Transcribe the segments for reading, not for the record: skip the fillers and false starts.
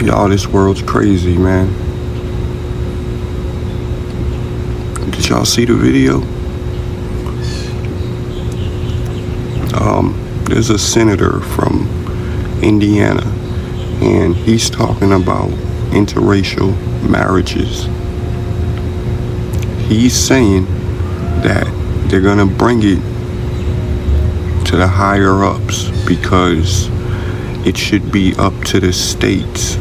Y'all, this world's crazy, man. Did y'all see the video? There's a senator from Indiana, and he's talking about interracial marriages. He's saying that they're gonna bring it to the higher ups because it should be up to the states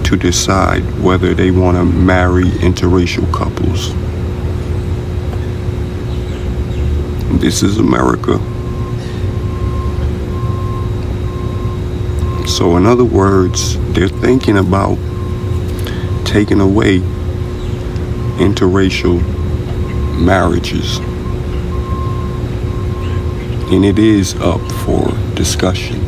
to decide whether they want to marry interracial couples. This is America. So in other words, they're thinking about taking away interracial marriages. And it is up for discussion.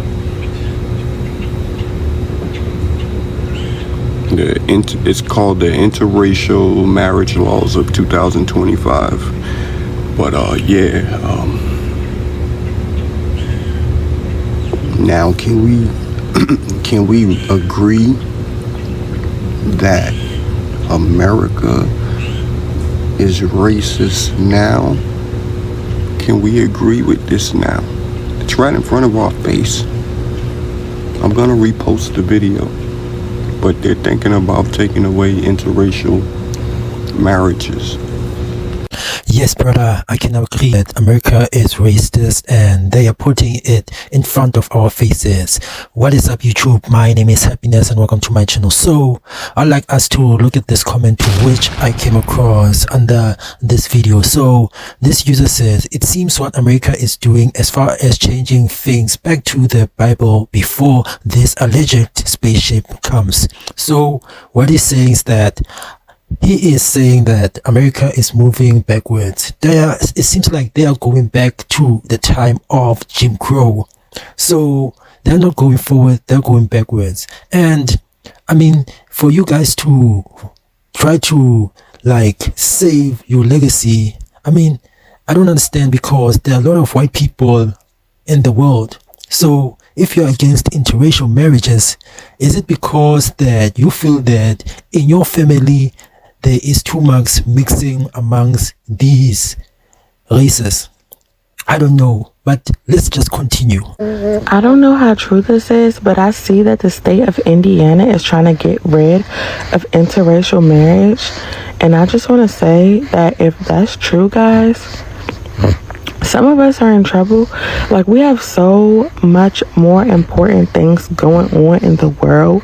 It's called the Interracial Marriage Laws of 2025. But now can we agree that America is racist now? Can we agree with this now? It's right in front of our face. I'm gonna repost the video, but they're thinking about taking away interracial marriages. Yes, brother, I can agree that America is racist and they are putting it in front of our faces. What is up, YouTube? My name is Happiness and welcome to my channel. So, I'd like us to look at this comment to which I came across under this video. So, this user says, it seems what America is doing as far as changing things back to the Bible before this alleged spaceship comes. So, what he's saying is that he is saying that America is moving backwards. It seems like they are going back to the time of Jim Crow. So they're not going forward, they're going backwards. And I mean, for you guys to try to save your legacy, I mean, I don't understand, because there are a lot of white people in the world. So if you're against interracial marriages, is it because that you feel that in your family there is too much mixing amongst these races? I don't know, but let's just continue. I don't know how true this is, but I see that the state of Indiana is trying to get rid of interracial marriage. And I just want to say that if that's true, guys, some of us are in trouble. Like, we have so much more important things going on in the world,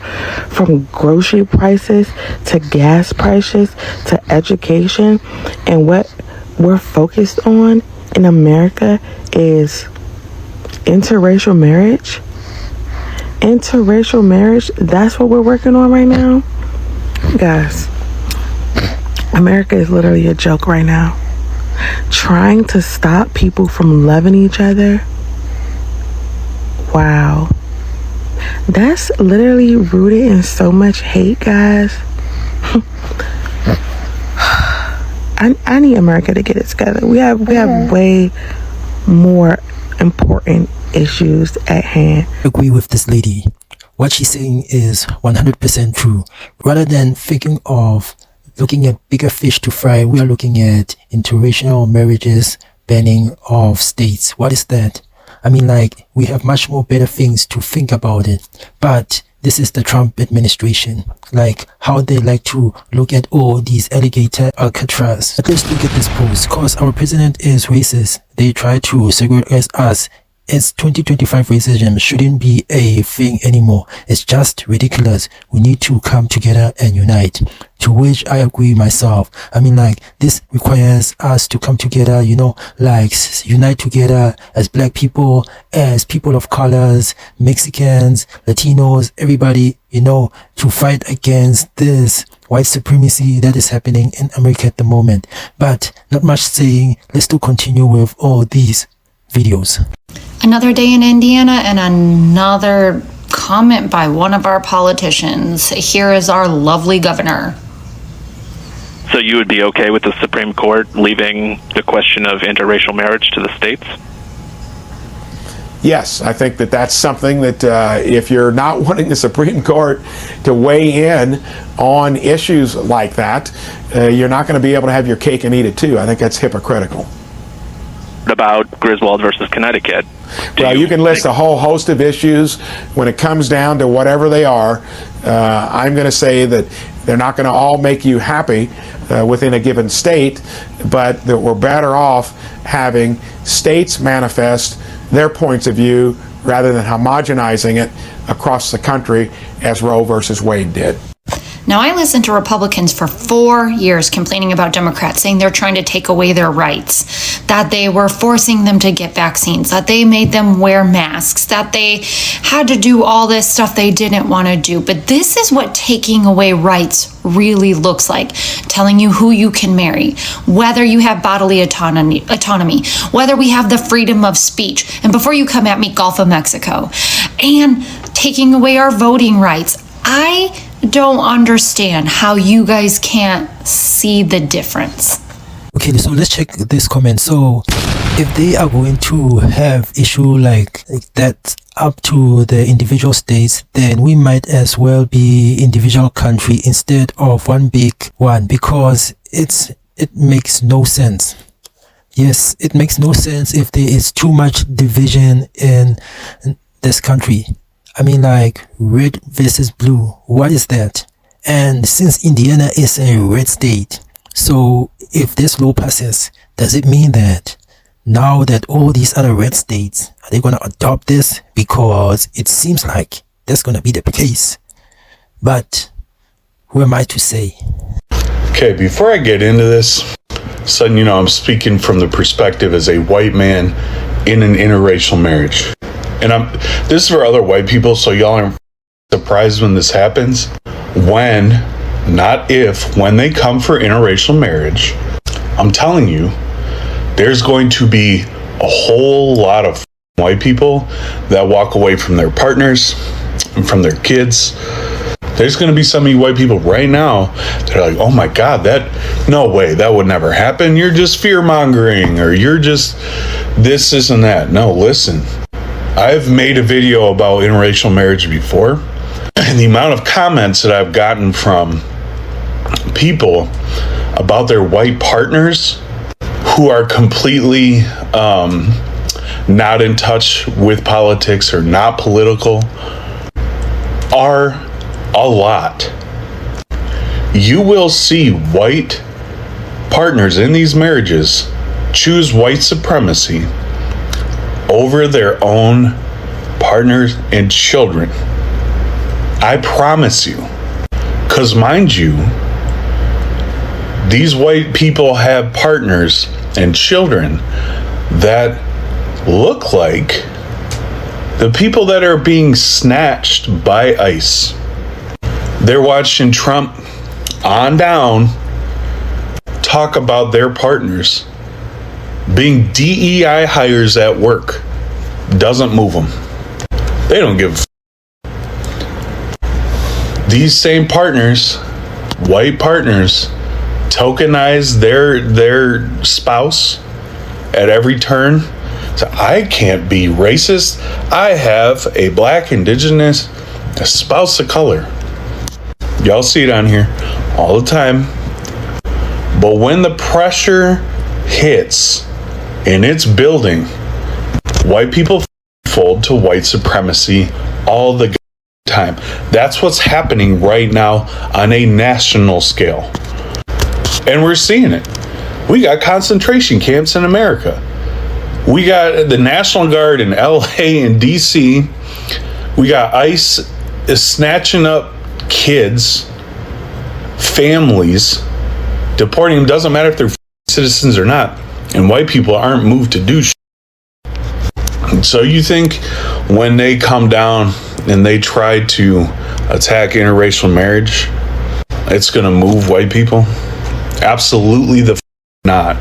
from grocery prices to gas prices to education. And what we're focused on in America is interracial marriage. Interracial marriage, that's what we're working on right now. Guys, America is literally a joke right now. Trying to stop people from loving each other. Wow. That's literally rooted in so much hate, guys. I need America to get it together. We have way more important issues at hand. I agree with this lady. What she's saying is 100% true. Rather than thinking of looking at bigger fish to fry, we are looking at interracial marriages, banning of states. What is that? I mean, we have much more better things to think about it. But this is the Trump administration, how they like to look at all these alligator Alcatraz. But let's look at this post, because our president is racist. They try to segregate us. It's 2025 racism shouldn't be a thing anymore. It's just ridiculous. We need to come together and unite. To which I agree myself. I mean, this requires us to come together, unite together as black people, as people of colors, Mexicans, Latinos, everybody, to fight against this white supremacy that is happening in America at the moment. But not much saying. Let's still continue with all these videos. Another day in Indiana and another comment by one of our politicians. Here is our lovely governor. So you would be okay with the Supreme Court leaving the question of interracial marriage to the states? yes, I think that that's something that if you're not wanting the Supreme Court to weigh in on issues like that, you're not going to be able to have your cake and eat it too. I think that's hypocritical. About Griswold versus Connecticut. Well, you can list a whole host of issues. When it comes down to whatever they are, I'm going to say that they're not going to all make you happy within a given state, but that we're better off having states manifest their points of view rather than homogenizing it across the country as Roe versus Wade did. Now, I listened to Republicans for 4 years complaining about Democrats, saying they're trying to take away their rights, that they were forcing them to get vaccines, that they made them wear masks, that they had to do all this stuff they didn't want to do. But this is what taking away rights really looks like. Telling you who you can marry, whether you have bodily autonomy, whether we have the freedom of speech, and before you come at me, Gulf of Mexico, and taking away our voting rights. I don't understand how you guys can't see the difference. Okay, so let's check this comment. So if they are going to have issue like that up to the individual states, then we might as well be individual country instead of one big one, because it makes no sense. Yes, it makes no sense if there is too much division in this country. I mean, like red versus blue. What is that? And since Indiana is a red state, so if this law passes, does it mean that now that all these other red states, are they going to adopt this? Because it seems like that's going to be the case. But who am I to say? Okay, before I get into this, son, I'm speaking from the perspective as a white man in an interracial marriage. And this is for other white people, so y'all aren't surprised when this happens. When, not if, when they come for interracial marriage, I'm telling you, there's going to be a whole lot of white people that walk away from their partners and from their kids. There's going to be some of you white people right now that are like, oh my God, no way, that would never happen. You're just fear-mongering, or you're just this and that. No, listen. I've made a video about interracial marriage before, and the amount of comments that I've gotten from people about their white partners who are completely not in touch with politics or not political are a lot. You will see white partners in these marriages choose white supremacy over their own partners and children. I promise you. Because mind you, these white people have partners and children that look like the people that are being snatched by ICE. They're watching Trump on down talk about their partners being DEI hires at work. Doesn't move them. They don't give these same partners, white partners, tokenize their spouse at every turn. So I can't be racist. I have a black, indigenous, a spouse of color. Y'all see it on here all the time. But when the pressure hits and it's building, white people fold to white supremacy all the time. That's what's happening right now on a national scale. And we're seeing it. We got concentration camps in America. We got the National Guard in LA and DC. We got ICE is snatching up kids, families, deporting them. Doesn't matter if they're citizens or not. And white people aren't moved to do shit. So you think when they come down and they try to attack interracial marriage, it's going to move white people? Absolutely not.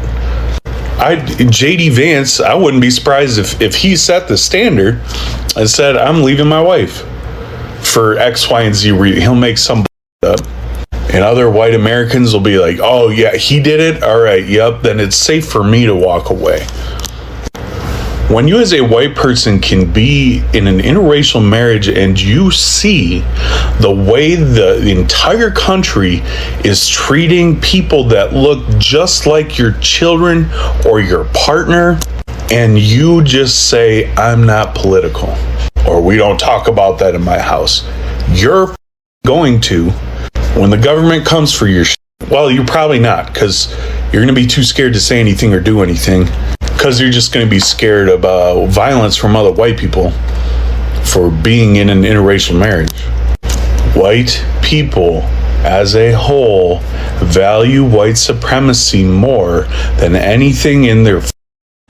JD Vance, I wouldn't be surprised if he set the standard and said, I'm leaving my wife for X, Y, and Z reason. He'll make some up. And other white Americans will be like, oh yeah, he did it? All right, yep, then it's safe for me to walk away. When you as a white person can be in an interracial marriage and you see the way the entire country is treating people that look just like your children or your partner, and you just say, I'm not political, or we don't talk about that in my house, you're going to, when the government comes for your well, you're probably not, because you're going to be too scared to say anything or do anything, because you're just going to be scared of violence from other white people for being in an interracial marriage. White people as a whole value white supremacy more than anything in their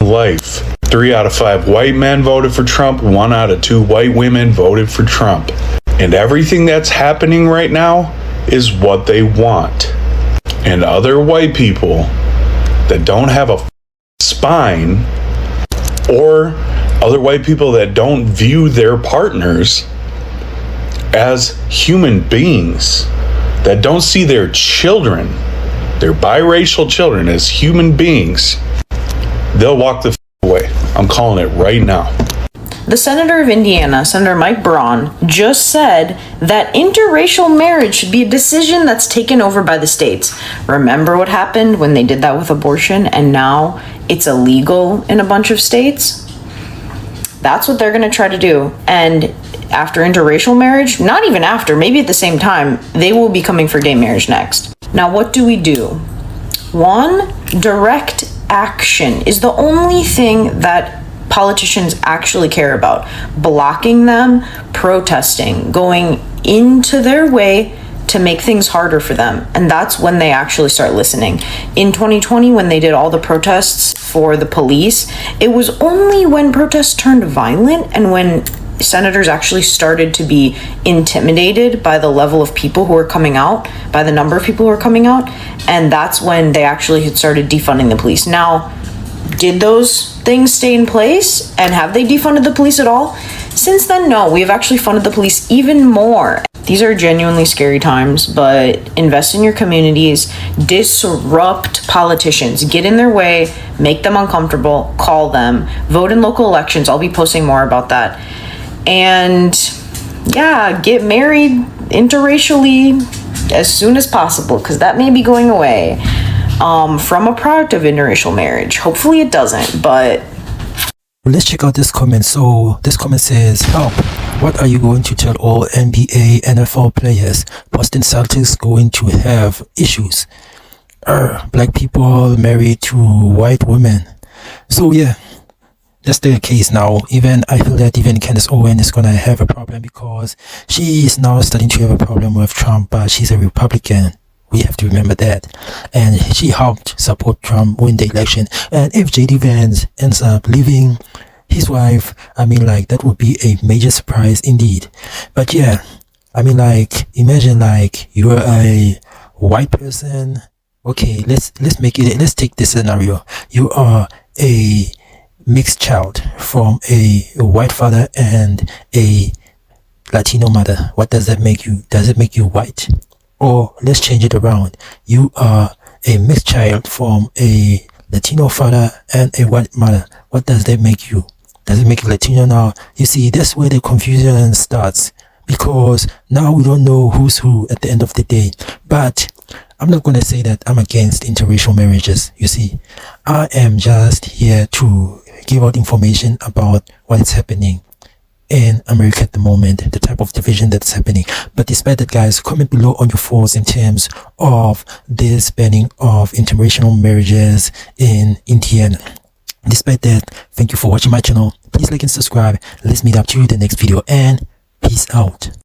life. 3 out of 5 white men voted for Trump, 1 out of 2 white women voted for Trump. And everything that's happening right now is what they want. And other white people that don't have a spine, or other white people that don't view their partners as human beings, that don't see their children, their biracial children, as human beings, they'll walk the away. I'm calling it right now. The senator of Indiana, Senator Mike Braun, just said that interracial marriage should be a decision that's taken over by the states. Remember what happened when they did that with abortion and now it's illegal in a bunch of states? That's what they're going to try to do. And after interracial marriage, not even after, maybe at the same time, they will be coming for gay marriage next. Now, what do we do? One, direct action is the only thing that politicians actually care about. Blocking them, protesting, going into their way to make things harder for them. And that's when they actually start listening. In 2020, when they did all the protests for the police, it was only when protests turned violent and when senators actually started to be intimidated by the level of people who were coming out, by the number of people who were coming out, and that's when they actually had started defunding the police. Now, did those things stay in place, and have they defunded the police at all? Since then, no. We have actually funded the police even more. These are genuinely scary times, but invest in your communities, disrupt politicians, get in their way, make them uncomfortable, call them, vote in local elections. I'll be posting more about that. And yeah, get married interracially as soon as possible, because that may be going away from a product of interracial marriage. Hopefully it doesn't, but let's check out this comment. So this comment says, help, what are you going to tell all NBA, NFL players? Boston Celtics going to have issues. Black people married to white women. So yeah, that's the case now. Even I feel that even Candace Owens is gonna have a problem, because she is now starting to have a problem with Trump, but she's a Republican. We have to remember that. And she helped support Trump win the election. And if JD Vance ends up leaving his wife, I mean, like, that would be a major surprise indeed. But yeah, I mean, like, imagine like you're a white person. Okay, let's take this scenario. You are a mixed child from a white father and a Latino mother. What does that make you? Does it make you white? Or let's change it around. You are a mixed child from a Latino father and a white mother. What does that make you? Does it make you Latino now? You see, that's where the confusion starts, because now we don't know who's who at the end of the day. But I'm not going to say that I'm against interracial marriages. You see, I am just here to give out information about what is happening in America at the moment, the type of division that's happening. But despite that, guys, comment below on your thoughts in terms of this banning of interracial marriages in Indiana. Despite that, thank you for watching my channel. Please like and subscribe. Let's meet up to the next video, and peace out.